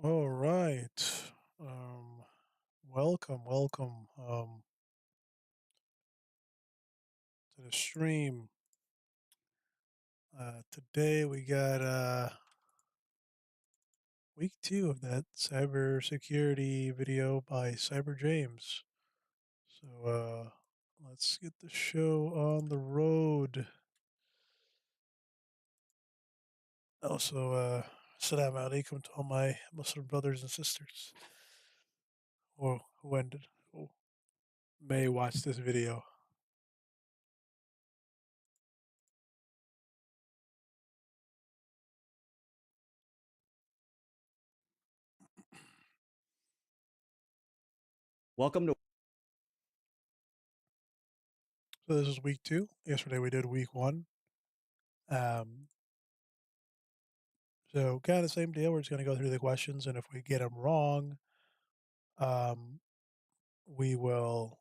All right. Um, welcome to the stream. Today we got week two of that cybersecurity video by Cyber James. So let's get the show on the road. Also, Assalamu alaikum to all my Muslim brothers and sisters who may watch this video. Welcome to So this is week two. Yesterday we did week one. Um, So kind of the same deal. We're just going to go through the questions, and if we get them wrong, um, we will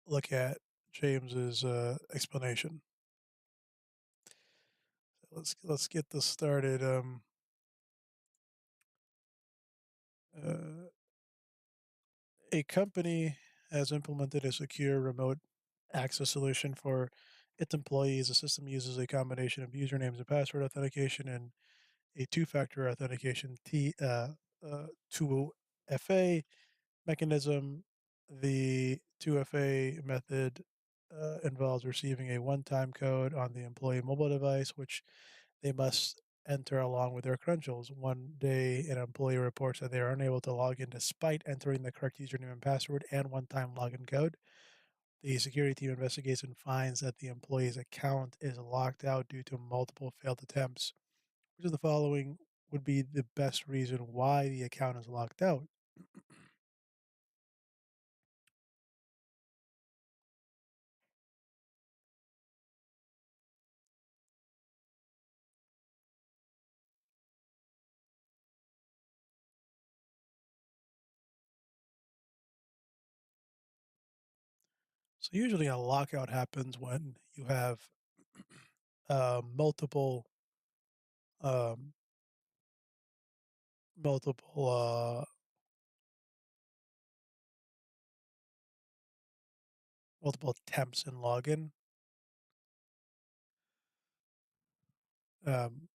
look at James's explanation. So let's get this started. Uh, a company has implemented a secure remote access solution for its employees. The system uses a combination of usernames and password authentication and a two-factor authentication (2FA) mechanism. The 2FA method involves receiving a one-time code on the employee mobile device, which they must enter along with their credentials. One day, an employee reports that they are unable to log in despite entering the correct username and password and one-time login code. The security team investigates and finds that the employee's account is locked out due to multiple failed attempts. Which of the following would be the best reason why the account is locked out? So usually a lockout happens when you have multiple um, multiple multiple attempts in login. Um,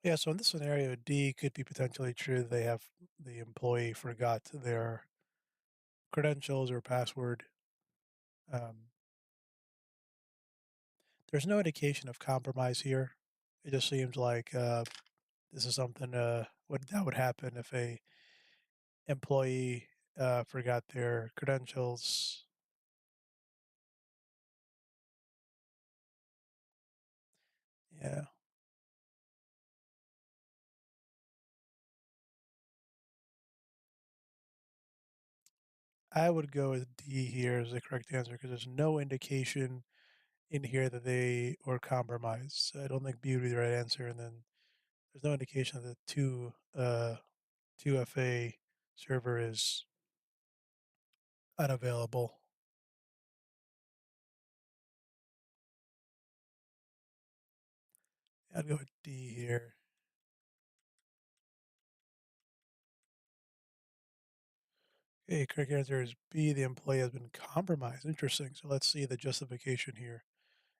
yeah, so in this scenario, D could be potentially true. They have the employee forgot their credentials or password. Um, there's no indication of compromise here. It just seems like this is something would happen if a employee forgot their credentials. Yeah, I would go with D here as the correct answer because there's no indication in here that they were compromised. So I don't think B would be the right answer. And then there's no indication that the 2FA server is unavailable. I'd go with D here. Okay, correct answer is B. The employee has been compromised. Interesting. So let's see the justification here.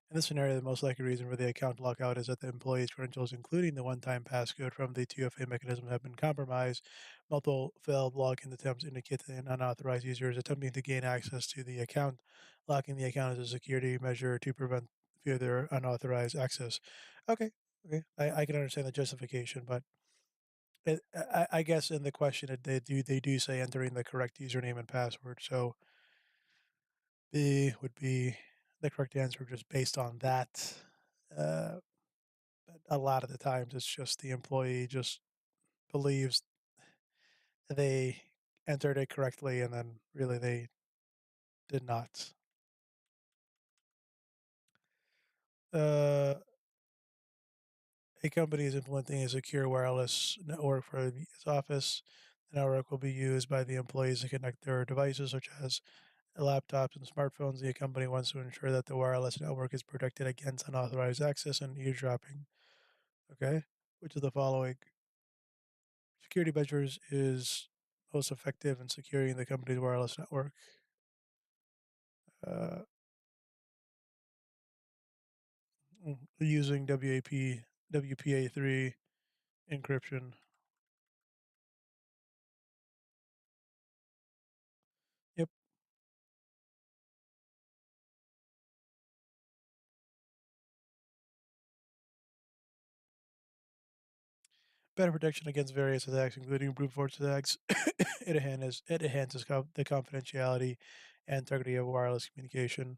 In this scenario, the most likely reason for the account lockout is that the employee's credentials, including the one-time passcode from the 2FA mechanism, have been compromised. Multiple failed login attempts indicate that an unauthorized user is attempting to gain access to the account. Locking the account is a security measure to prevent further unauthorized access. Okay, okay, I can understand the justification, but I guess in the question they do say entering the correct username and password. So B would be the correct answer just based on that. Uh, but a lot of the times, it's just the employee just believes they entered it correctly, and then really they did not. Uh, a company is implementing a secure wireless network for its office. The network will be used by the employees to connect their devices, such as laptops and smartphones. The company wants to ensure that the wireless network is protected against unauthorized access and eavesdropping. Okay. Which of the following security measures is most effective in securing the company's wireless network? Uh, Using WPA3 encryption. Yep. Better protection against various attacks, including brute force attacks. It enhances the confidentiality and integrity of wireless communication.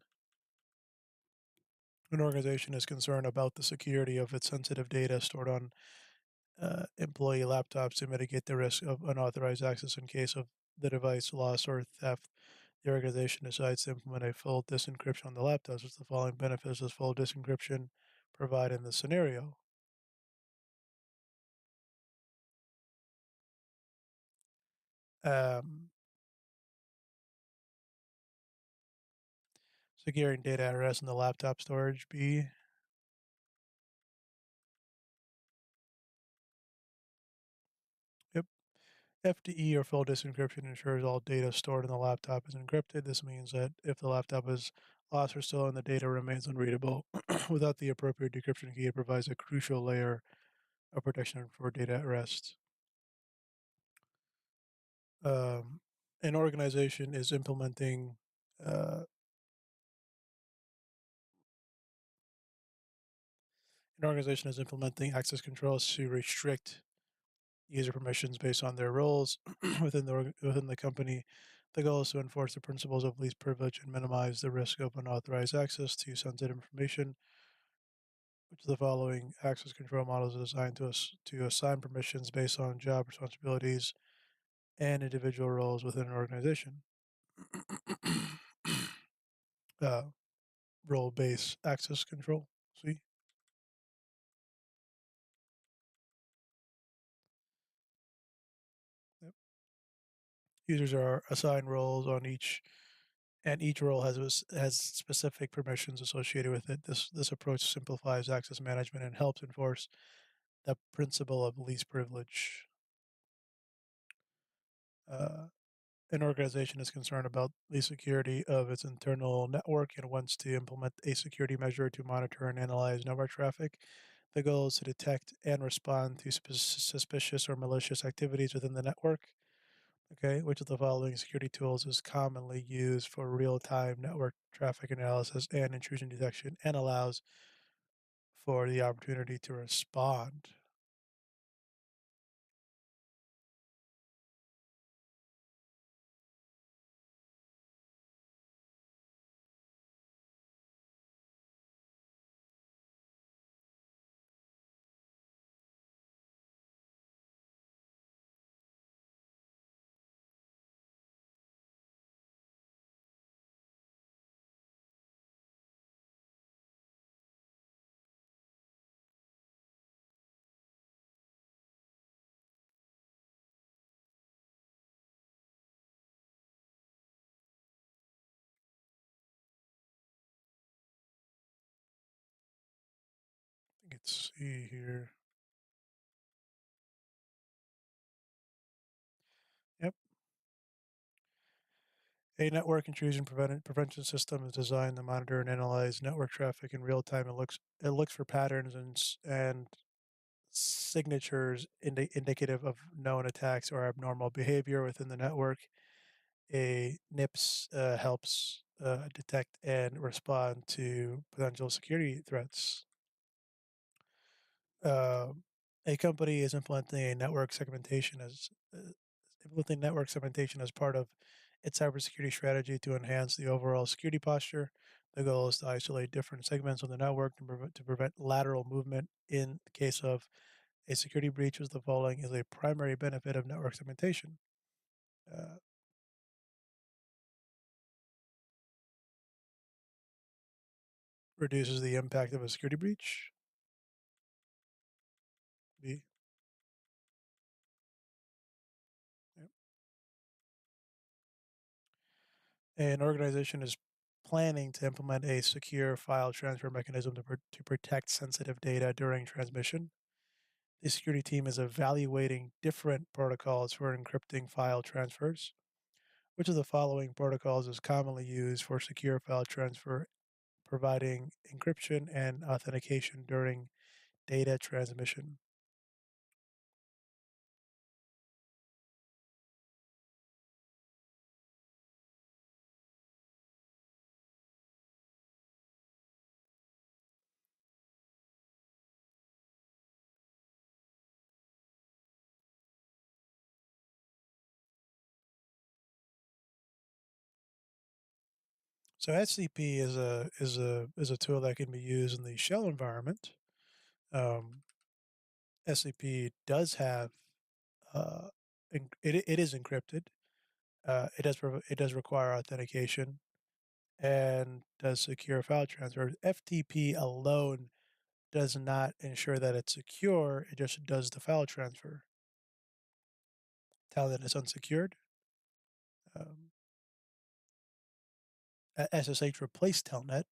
An organization is concerned about the security of its sensitive data stored on employee laptops to mitigate the risk of unauthorized access in case of the device loss or theft. The organization decides to implement a full disk encryption on the laptops. Which the following benefits does full disk encryption provide in the scenario? Um, Securing data at rest in the laptop storage. B. Yep. FDE or full disk encryption ensures all data stored in the laptop is encrypted. This means that if the laptop is lost or stolen, the data remains unreadable. Without the appropriate decryption key, it provides a crucial layer of protection for data at rest. Um, an organization is implementing uh, access controls to restrict user permissions based on their roles within the company. The goal is to enforce the principles of least privilege and minimize the risk of unauthorized access to sensitive information. Which of the following access control models is designed to assign permissions based on job responsibilities and individual roles within an organization? uh, Role-based access control. See, yep. Users are assigned roles on each, and each role has specific permissions associated with it. This approach simplifies access management and helps enforce the principle of least privilege. Uh, an organization is concerned about the security of its internal network and wants to implement a security measure to monitor and analyze network traffic. The goal is to detect and respond to suspicious or malicious activities within the network. Okay, which of the following security tools is commonly used for real time network traffic analysis and intrusion detection and allows for the opportunity to respond? Let's see here. Yep. A network intrusion prevention system is designed to monitor and analyze network traffic in real time. It looks for patterns and signatures indicative of known attacks or abnormal behavior within the network. A NIPS helps detect and respond to potential security threats. Uh, a company is implementing network segmentation as part of its cybersecurity strategy to enhance the overall security posture. The goal is to isolate different segments of the network to prevent lateral movement. In the case of a security breach, as the following is a primary benefit of network segmentation. Uh, Reduces the impact of a security breach. B. Yep. An organization is planning to implement a secure file transfer mechanism to protect sensitive data during transmission. The security team is evaluating different protocols for encrypting file transfers. Which of the following protocols is commonly used for secure file transfer, providing encryption and authentication during data transmission? So SCP is a tool that can be used in the shell environment. Um, SCP does have it is encrypted. It does require authentication and does secure file transfer. FTP alone does not ensure that it's secure. It just does the file transfer. Telnet is unsecured. Um, SSH replaced Telnet,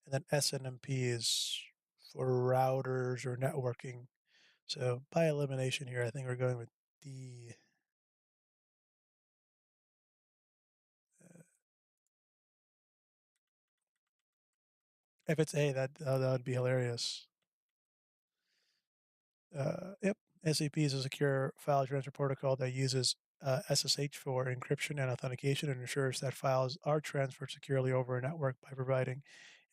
and then SNMP is for routers or networking. So by elimination here, I think we're going with D. Uh, if it's A, that would be hilarious. Yep, SCP is a secure file transfer protocol that uses SSH for encryption and authentication and ensures that files are transferred securely over a network by providing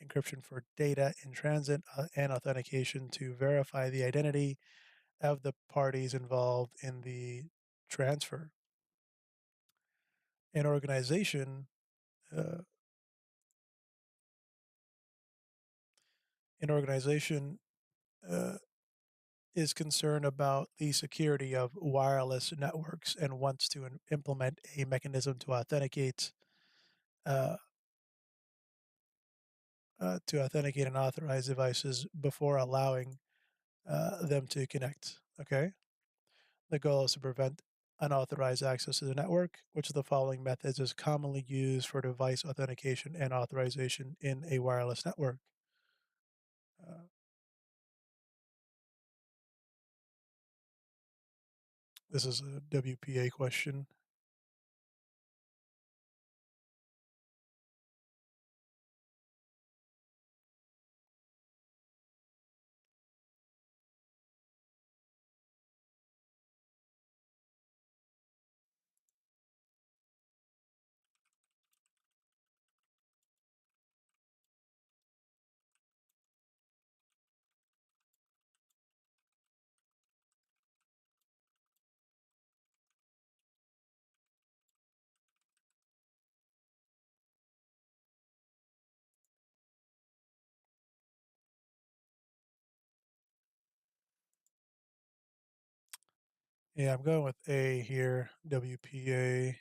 encryption for data in transit and authentication to verify the identity of the parties involved in the transfer. An organization, uh, an organization uh, is concerned about the security of wireless networks and wants to implement a mechanism uh, to authenticate and authorize devices before allowing them to connect. Okay. The goal is to prevent unauthorized access to the network. Which of the following methods is commonly used for device authentication and authorization in a wireless network? Uh, this is a WPA question. Yeah, I'm going with A here, WPA.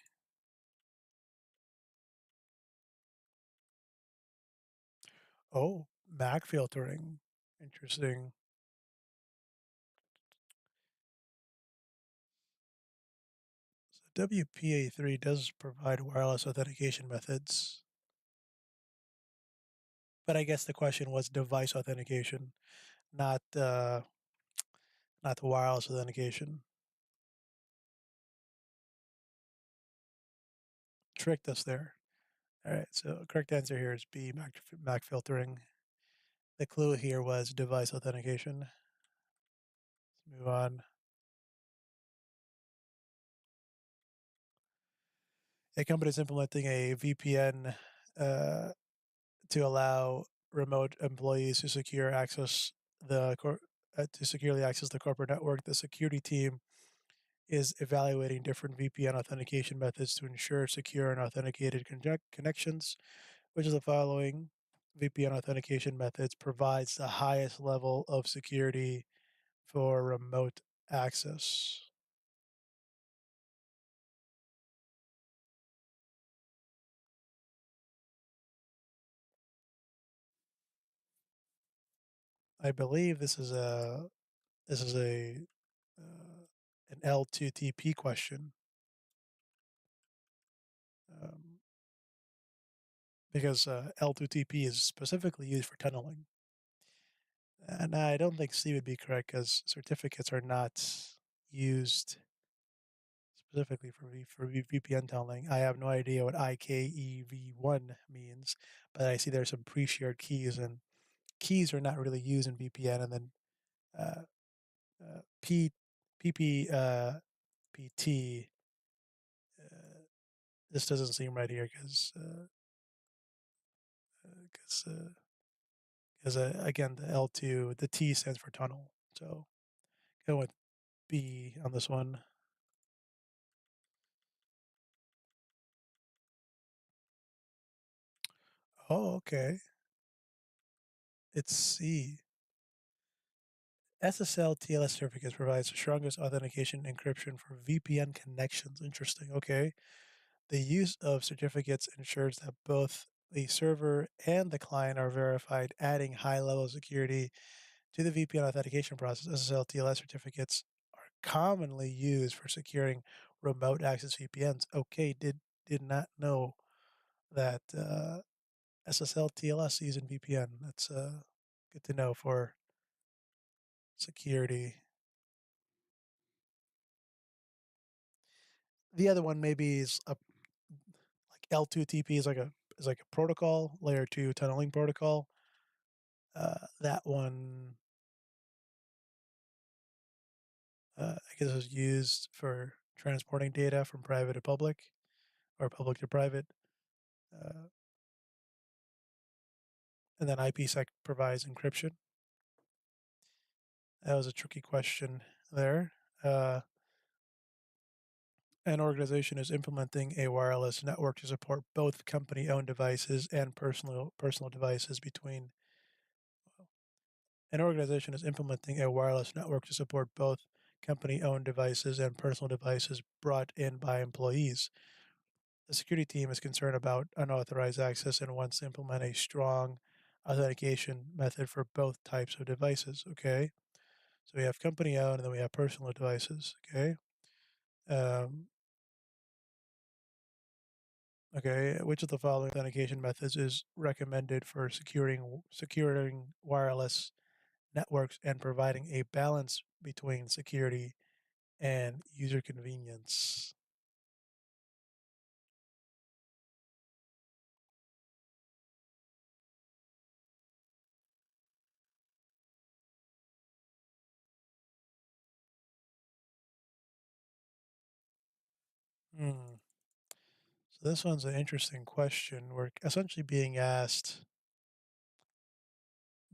Oh, MAC filtering. Interesting. So WPA3 does provide wireless authentication methods, but I guess the question was device authentication, not not the wireless authentication. Tricked us there. All right, so correct answer here is B, MAC filtering. The clue here was device authentication. Let's move on. A company is implementing a VPN uh, to allow remote employees to to securely access the corporate network. The security team is evaluating different VPN authentication methods to ensure secure and authenticated connections, which is the following. VPN authentication methods provides the highest level of security for remote access? I believe this is a uh, an L2TP question, um, because L2TP is specifically used for tunneling. And I don't think C would be correct because certificates are not used specifically for VPN tunneling. I have no idea what IKEV1 means, but I see there's some pre-shared keys, and keys are not really used in VPN. And then uh, P PP PT. Uh, this doesn't seem right here because again the L2, the T stands for tunnel. So go with B on this one. Oh, okay. It's C. SSL TLS certificates provides the strongest authentication encryption for VPN connections. Interesting. Okay. The use of certificates ensures that both the server and the client are verified, adding high level of security to the VPN authentication process. SSL TLS certificates are commonly used for securing remote access VPNs. Okay, did not know that SSL TLS using VPN. That's good to know for security. The other one maybe is a like L2TP is like a protocol, layer 2 tunneling protocol. That one I guess is used for transporting data from private to public or public to private. Uh, and then IPsec provides encryption. That was a tricky question there. An organization is implementing a wireless network to support both company-owned devices and personal devices between. An organization is implementing a wireless network to support both company-owned devices and personal devices brought in by employees. The security team is concerned about unauthorized access and wants to implement a strong authentication method for both types of devices. Okay. So we have company owned and then we have personal devices. Okay. Um, okay. Which of the following authentication methods is recommended for securing wireless networks and providing a balance between security and user convenience? Hmm. So this one's an interesting question. We're essentially being asked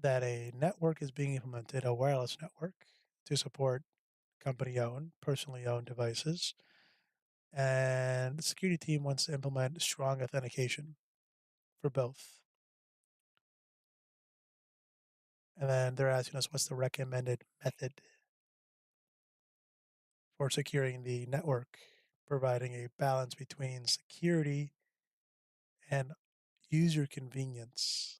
that a network is being implemented, a wireless network, to support company owned, personally owned devices. And the security team wants to implement strong authentication for both. And then they're asking us what's the recommended method for securing the network, providing a balance between security and user convenience.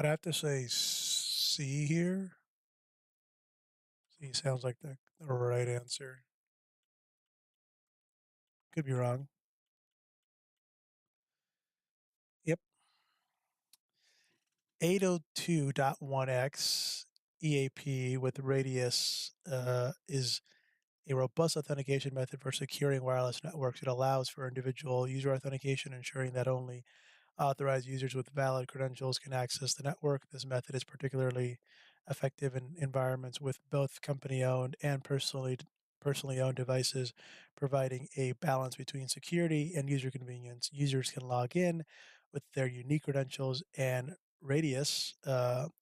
I'd have to say C here. C sounds like the right answer. Could be wrong. Yep. 802.1x EAP with Radius is a robust authentication method for securing wireless networks. It allows for individual user authentication, ensuring that only authorized users with valid credentials can access the network. This method is particularly effective in environments with both company-owned and personally owned devices, providing a balance between security and user convenience. Users can log in with their unique credentials and Radius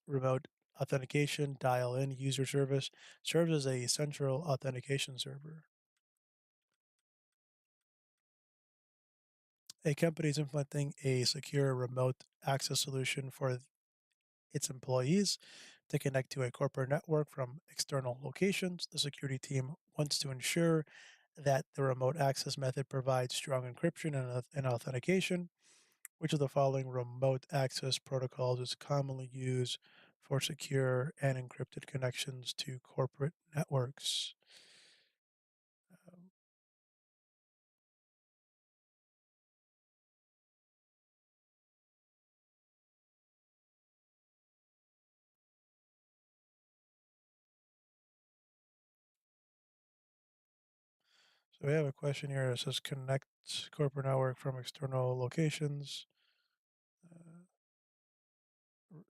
remote authentication dial-in user service serves as a central authentication server. A company is implementing a secure remote access solution for its employees to connect to a corporate network from external locations. The security team wants to ensure that the remote access method provides strong encryption and authentication. Which of the following remote access protocols is commonly used for secure and encrypted connections to corporate networks? Um, so we have a question here that says connect corporate network from external locations, uh,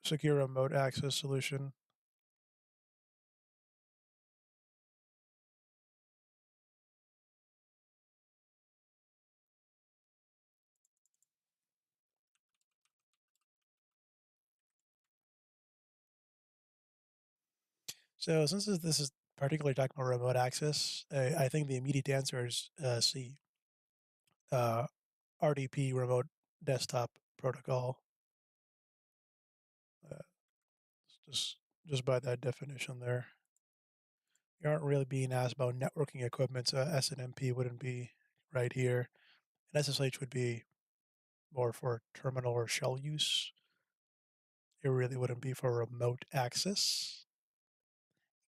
secure remote access solution. So since this is particularly talking about remote access, I think the immediate answer is C, uh, RDP, remote desktop protocol. Uh, just just by that definition there, you aren't really being asked about networking equipment, so SNMP wouldn't be right here, and SSH would be more for terminal or shell use. It really wouldn't be for remote access.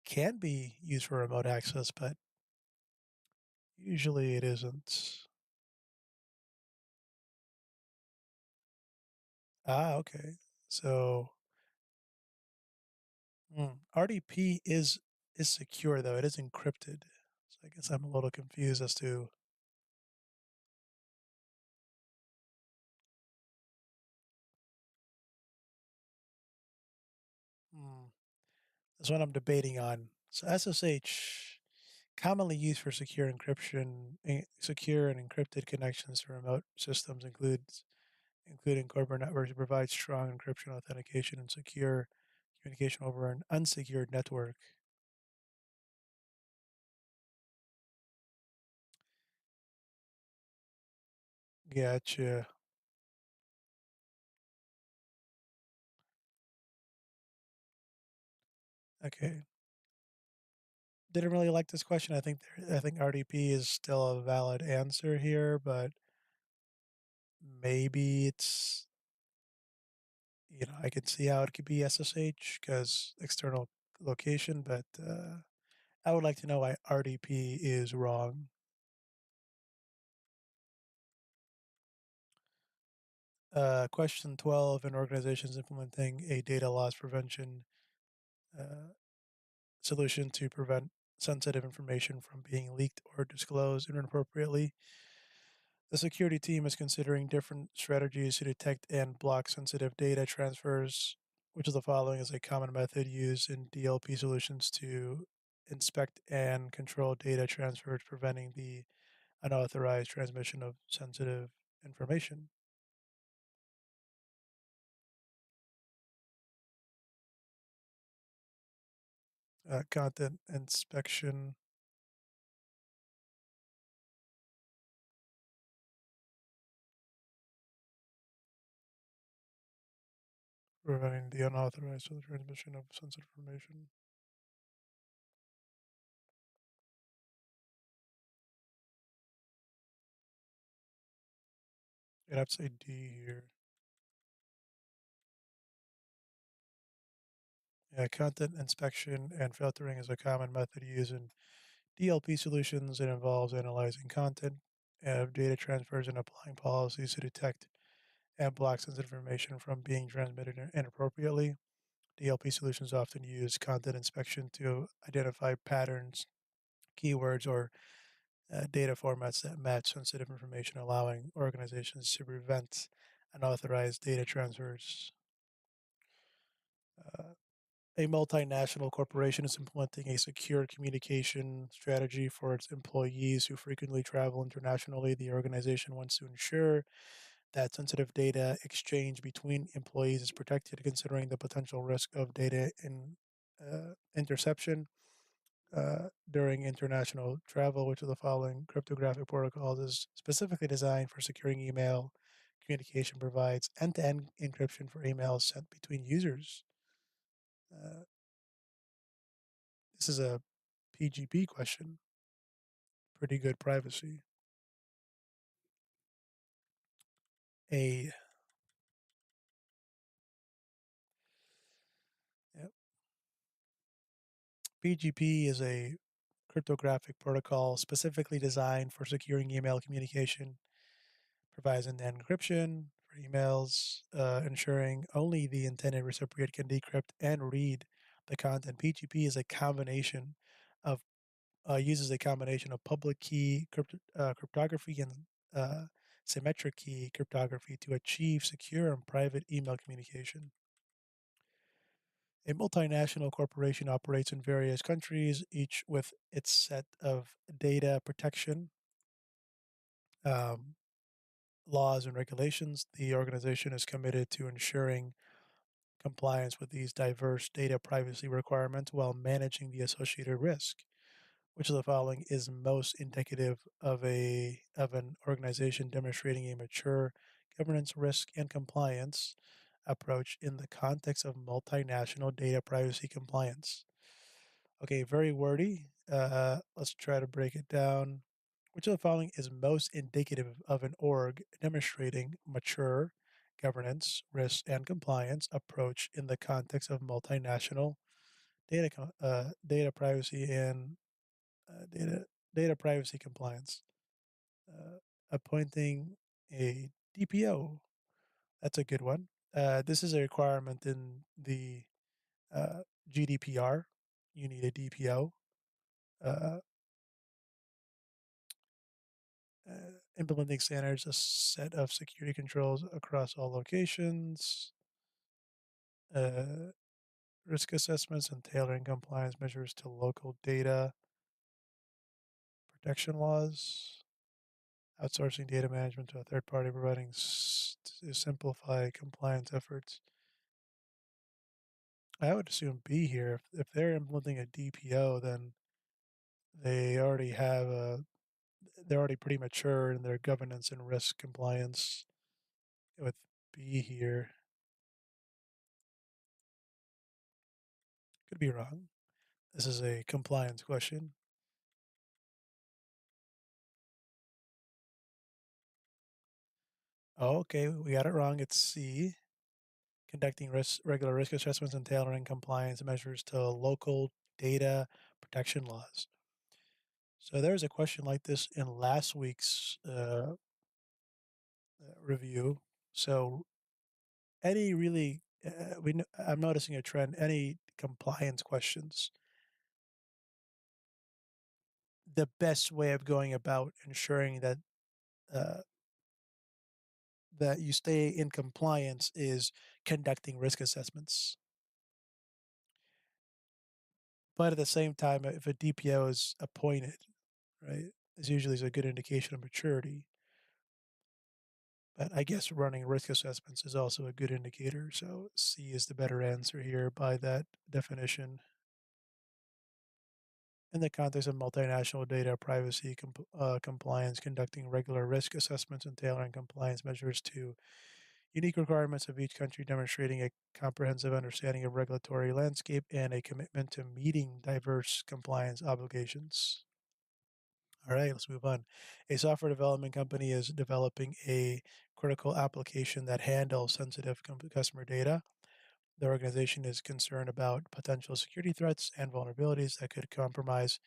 Can be used for remote access, but usually it isn't. Ah, okay. So RDP is secure though. It is encrypted. So I guess I'm a little confused as to hmm, this one I'm debating on. So SSH commonly used for secure encryption, secure and encrypted connections to remote systems including corporate networks to provide strong encryption authentication and secure communication over an unsecured network. Gotcha. Okay. Didn't really like this question. I think RDP is still a valid answer here, but maybe it's I could see how it could be SSH because external location, but I would like to know why RDP is wrong. Question 12: in organizations implementing a data loss prevention uh, solution to prevent sensitive information from being leaked or disclosed inappropriately, the security team is considering different strategies to detect and block sensitive data transfers. Which of the following is a common method used in DLP solutions to inspect and control data transfers, preventing the unauthorized transmission of sensitive information? Content inspection, preventing the unauthorized transmission of sensitive information. I'd have to say D here. Yeah, content inspection and filtering is a common method used in DLP solutions. It involves analyzing content, data transfers, and applying policies to detect and block sensitive information from being transmitted inappropriately. DLP solutions often use content inspection to identify patterns, keywords, or data formats that match sensitive information, allowing organizations to prevent unauthorized data transfers. Uh, a multinational corporation is implementing a secure communication strategy for its employees who frequently travel internationally. The organization wants to ensure that sensitive data exchange between employees is protected, considering the potential risk of data interception during international travel. Which of the following cryptographic protocols is specifically designed for securing email communication, provides end-to-end encryption for emails sent between users? Uh, this is a PGP question. Pretty good privacy. A Yep. PGP is a cryptographic protocol specifically designed for securing email communication, provides end-to-end encryption for emails, ensuring only the intended recipient can decrypt and read the content. PGP is a combination of uses a combination of public key cryptography and uh, symmetric key cryptography to achieve secure and private email communication. A multinational corporation operates in various countries, each with its set of data protection um, laws and regulations. The organization is committed to ensuring compliance with these diverse data privacy requirements while managing the associated risk. Which of the following is most indicative of an organization demonstrating a mature governance, risk, and compliance approach in the context of multinational data privacy compliance? Okay, very wordy. Let's try to break it down. Which of the following is most indicative of an org demonstrating mature governance, risk, and compliance approach in the context of multinational data privacy and data privacy compliance? Uh, Appointing a DPO. That's a good one. This is a requirement in the uh, GDPR. You need a DPO. Uh, Implementing standards, a set of security controls across all locations, uh, risk assessments, and tailoring compliance measures to local data protection laws, outsourcing data management to a third party, providing to simplify compliance efforts. I would assume B here. If they're implementing a DPO, then they already have a, they're already pretty mature in their governance and risk compliance with B here. Could be wrong. This is a compliance question. Oh, okay, we got it wrong. It's C. Conducting regular risk assessments and tailoring compliance measures to local data protection laws. So there was a question like this in last week's review. So any really, I'm noticing a trend. Any compliance questions, the best way of going about ensuring that uh, that you stay in compliance is conducting risk assessments. But at the same time, if a DPO is appointed, right, is usually a good indication of maturity. But I guess running risk assessments is also a good indicator. So C is the better answer here by that definition. In the context of multinational data privacy compliance, conducting regular risk assessments and tailoring compliance measures to unique requirements of each country, demonstrating a comprehensive understanding of regulatory landscape and a commitment to meeting diverse compliance obligations. All right, let's move on. A software development company is developing a critical application that handles sensitive customer data. The organization is concerned about potential security threats and vulnerabilities that could compromise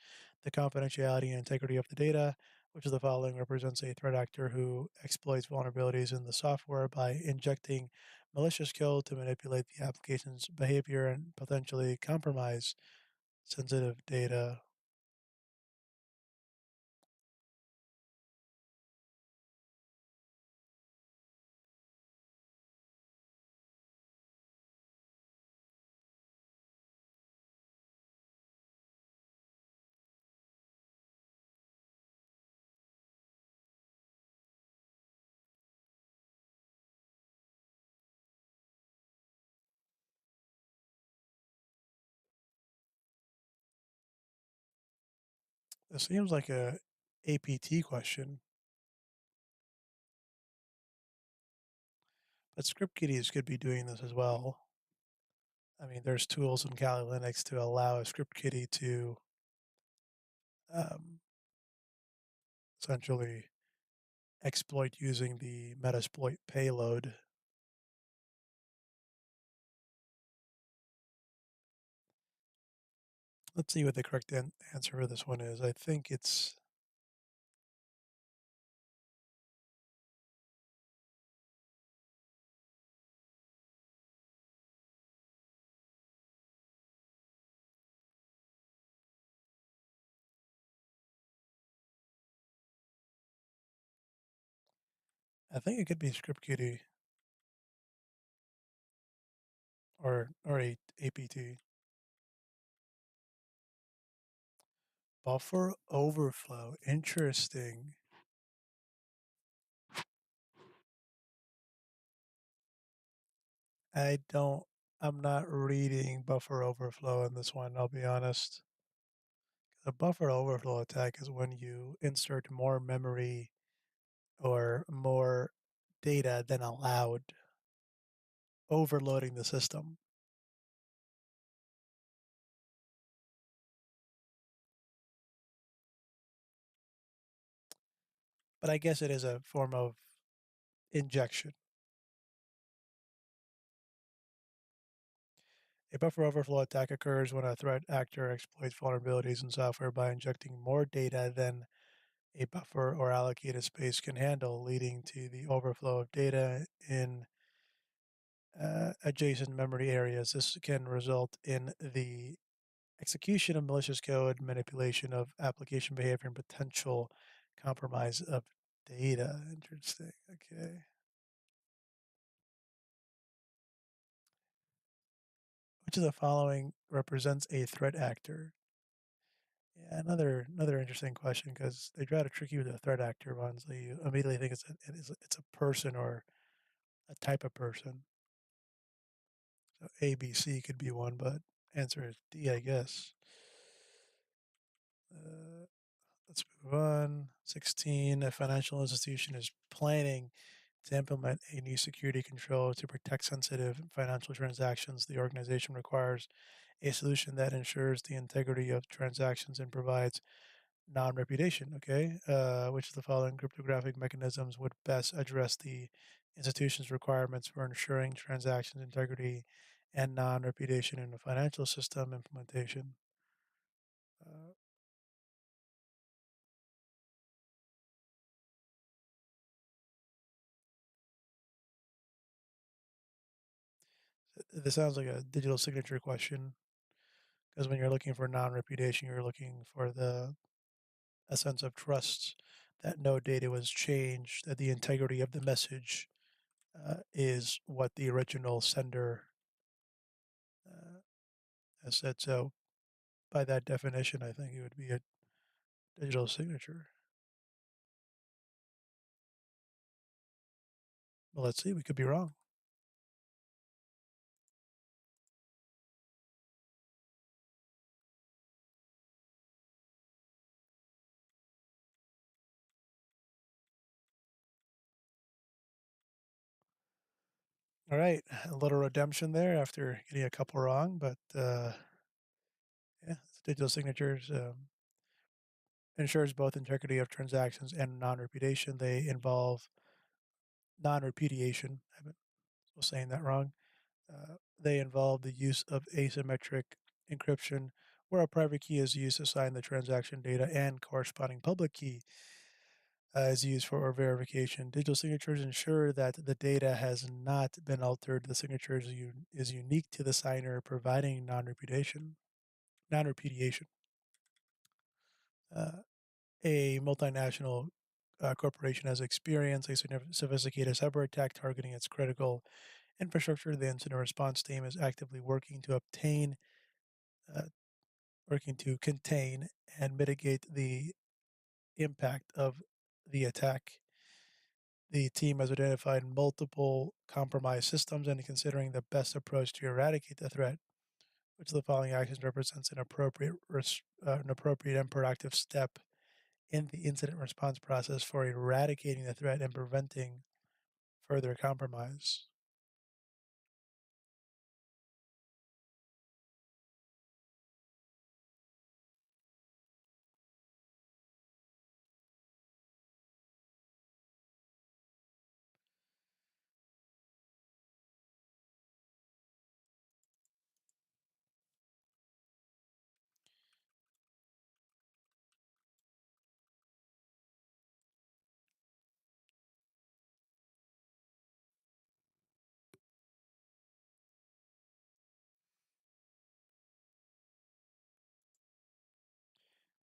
the confidentiality and integrity of the data. Which of the following represents a threat actor who exploits vulnerabilities in the software by injecting malicious code to manipulate the application's behavior and potentially compromise sensitive data? This seems like a APT question, but script kiddies could be doing this as well. I mean, there's tools in Kali Linux to allow a script kiddie to um, essentially exploit using the Metasploit payload. Let's see what the correct answer for this one is. I think it's I think it could be script kiddie or a APT. Buffer overflow. Interesting. I don't I'm not reading buffer overflow in this one, I'll be honest. A buffer overflow attack is when you insert more memory or more data than allowed, overloading the system. But I guess it is a form of injection. A buffer overflow attack occurs when a threat actor exploits vulnerabilities in software by injecting more data than a buffer or allocated space can handle, leading to the overflow of data in adjacent memory areas. This can result in the execution of malicious code, manipulation of application behavior, and potential compromise of data. Interesting. Okay. Which of the following represents a threat actor? Yeah, another interesting question because they try to trick you with the threat actor one, so you immediately think it's a person or a type of person. So A, B, C could be one, but answer is D, I guess. Uh, let's move on. 16. A financial institution is planning to implement a new security control to protect sensitive financial transactions. The organization requires a solution that ensures the integrity of transactions and provides non-repudiation. Okay, which of the following cryptographic mechanisms would best address the institution's requirements for ensuring transactions integrity and non-repudiation in the financial system implementation? Uh, this sounds like a digital signature question because when you're looking for non-repudiation, you're looking for the a sense of trust that no data was changed, that the integrity of the message is what the original sender uh, has said. So, by that definition, I think it would be a digital signature. Well, let's see. We could be wrong. All right, a little redemption there after getting a couple wrong, but yeah, digital signatures ensures both integrity of transactions and non-repudiation. They involve non-repudiation. I was saying that wrong. They involve the use of asymmetric encryption, where a private key is used to sign the transaction data and corresponding public key. is used for verification. Digital signatures ensure that the data has not been altered. The signature is unique to the signer, providing non-repudiation. Non-repudiation. Uh, a multinational corporation has experienced a sophisticated cyber attack targeting its critical infrastructure. The incident response team is actively uh, working to contain and mitigate the impact of the attack. The team has identified multiple compromised systems and considering the best approach to eradicate the threat. Which of the following actions represents an appropriate and proactive step in the incident response process for eradicating the threat and preventing further compromise?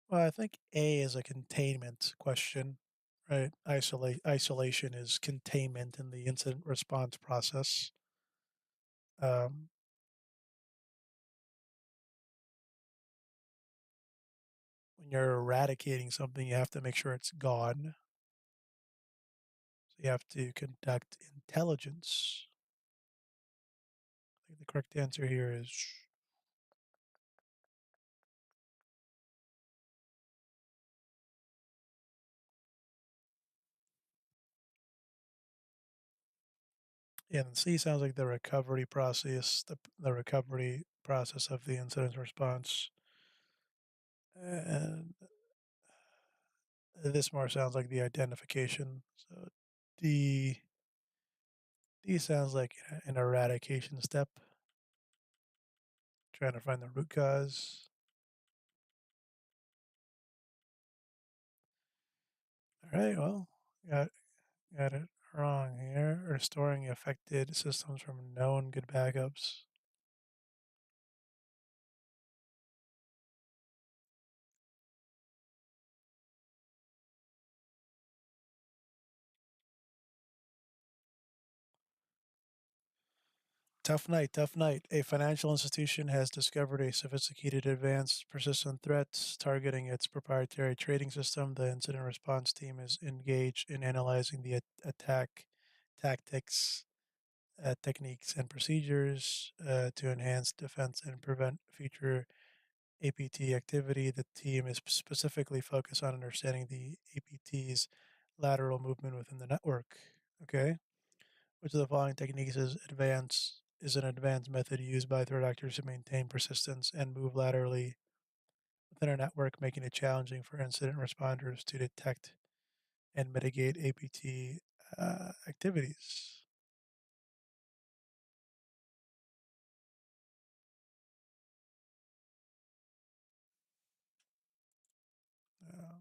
Well, I think A is a containment question, right? Isolation is containment in the incident response process. Um, when you're eradicating something, you have to make sure it's gone. So you have to conduct intelligence. I think the correct answer here is, yeah, and C sounds like the recovery process of the incident response. And this more sounds like the identification. So D D sounds like an eradication step, trying to find the root cause. All right, well, got got it wrong here. Restoring affected systems from known good backups. Tough night, tough night. A financial institution has discovered a sophisticated, advanced, persistent threat targeting its proprietary trading system. The incident response team is engaged in analyzing the attack tactics, techniques, and procedures to enhance defense and prevent future APT activity. The team is specifically focused on understanding the APT's lateral movement within the network. Okay. Which of the following techniques is an advanced method used by threat actors to maintain persistence and move laterally within a network, making it challenging for incident responders to detect and mitigate APT activities? Uh,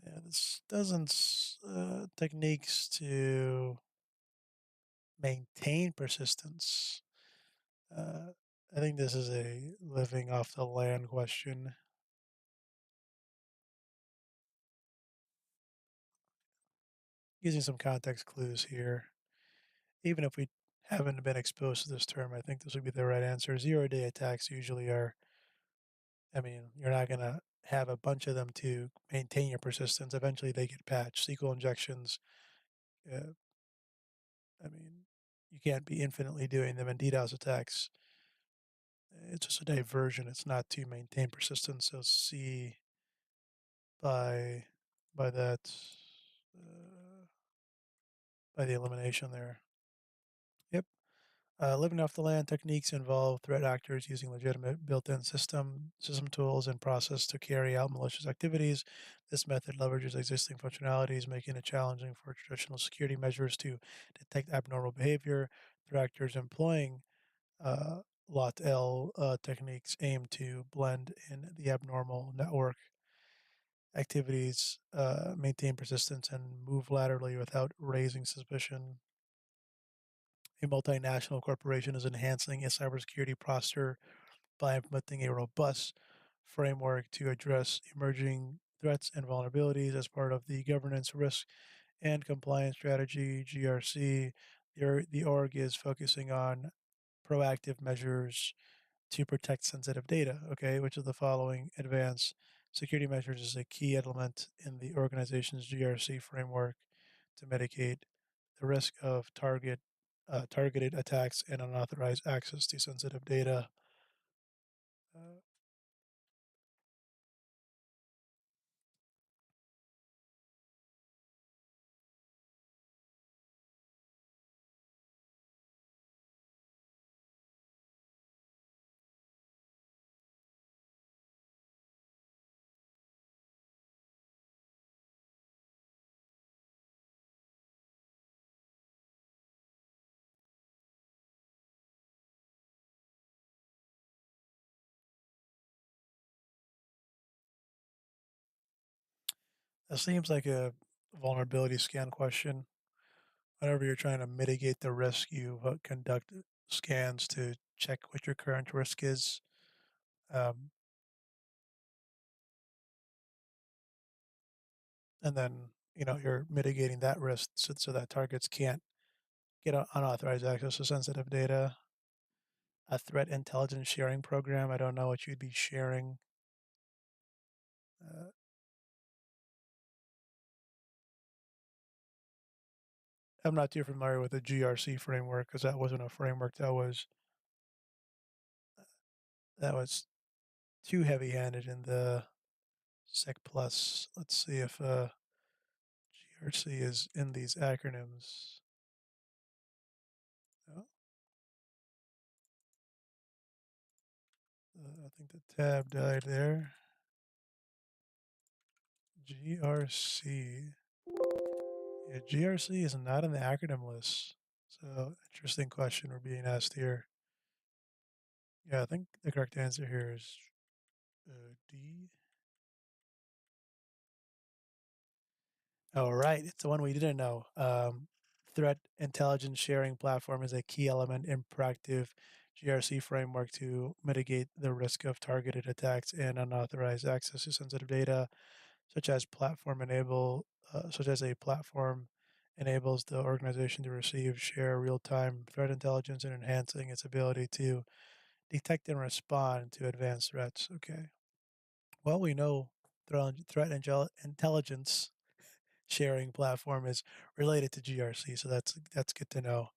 yeah, this doesn't techniques to maintain persistence. Uh, I think this is a living off the land question. Using some context clues here. Even if we haven't been exposed to this term, I think this would be the right answer. 0-day attacks usually are, I mean, you're not going to have a bunch of them to maintain your persistence. Eventually they get patched. SQL injections, uh, I mean, you can't be infinitely doing them. And DDoS attacks, it's just a diversion. It's not to maintain persistence. So C by by that uh, by the elimination there. Yep. Living off the land techniques involve threat actors using legitimate built-in system tools and process to carry out malicious activities. This method leverages existing functionalities, making it challenging for traditional security measures to detect abnormal behavior. Threat actors employing LOT-L techniques aim to blend in the abnormal network activities, maintain persistence, and move laterally without raising suspicion. A multinational corporation is enhancing its cybersecurity posture by implementing a robust framework to address emerging threats and vulnerabilities as part of the governance risk and compliance strategy GRC. The org is focusing on proactive measures to protect sensitive data. Okay, which of the following advanced security measures is a key element in the organization's GRC framework to mitigate the risk of targeted attacks and unauthorized access to sensitive data? Uh, that seems like a vulnerability scan question. Whenever you're trying to mitigate the risk, you conduct scans to check what your current risk is. Um, and then, you're mitigating that risk so that targets can't get unauthorized access to sensitive data. A threat intelligence sharing program. I don't know what you'd be sharing. Uh, I'm not too familiar with the GRC framework because that wasn't a framework that was too heavy-handed in the Sec Plus. Let's see if GRC is in these acronyms. Oh, I think the tab died there. GRC. Yeah, GRC is not in the acronym list. So interesting question we're being asked here. Yeah, I think the correct answer here is D. All right, it's the one we didn't know. Threat intelligence sharing platform is a key element in proactive GRC framework to mitigate the risk of targeted attacks and unauthorized access to sensitive data, such as a platform enables the organization to receive, share real-time threat intelligence and enhancing its ability to detect and respond to advanced threats. Okay. Well, we know intelligence sharing platform is related to GRC, so that's good to know.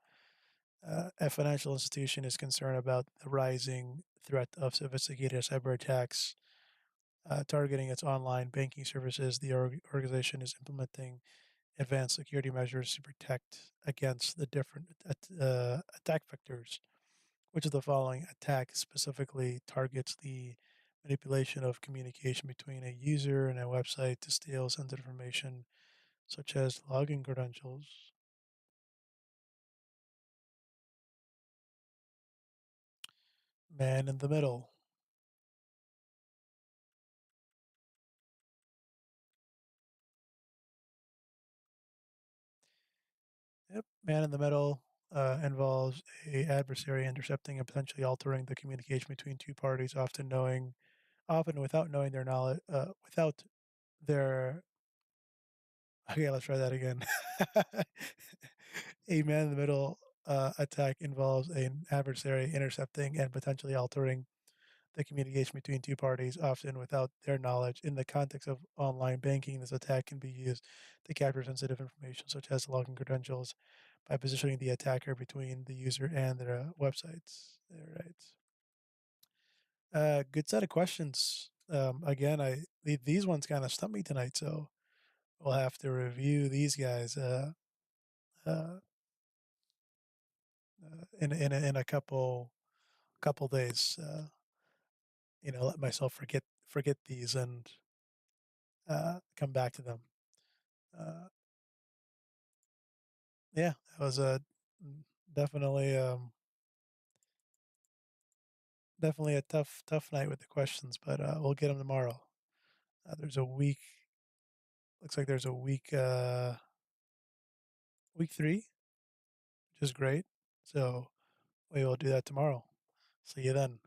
A financial institution is concerned about the rising threat of sophisticated cyber attacks targeting its online banking services. The organization is implementing advanced security measures to protect against the different attack vectors. Which of the following attack specifically targets the manipulation of communication between a user and a website to steal sensitive information, such as login credentials? Man in the middle. Yep, man in the middle involves a adversary intercepting and potentially altering the communication between two parties, often without knowing their knowledge, without their. Okay, let's try that again. A man in the middle attack involves an adversary intercepting and potentially altering the communication between two parties, often without their knowledge. In the context of online banking, this attack can be used to capture sensitive information, such as login credentials, by positioning the attacker between the user and their websites. All right. Good set of questions. Again, these ones kind of stumped me tonight, so we'll have to review these guys. Uh, in a couple days. Let myself forget these and come back to them. Uh, yeah, that was a mm, definitely definitely a tough night with the questions, but we'll get them tomorrow. There's a week. Looks like there's a week 3, which is great. So we will do that tomorrow. See you then.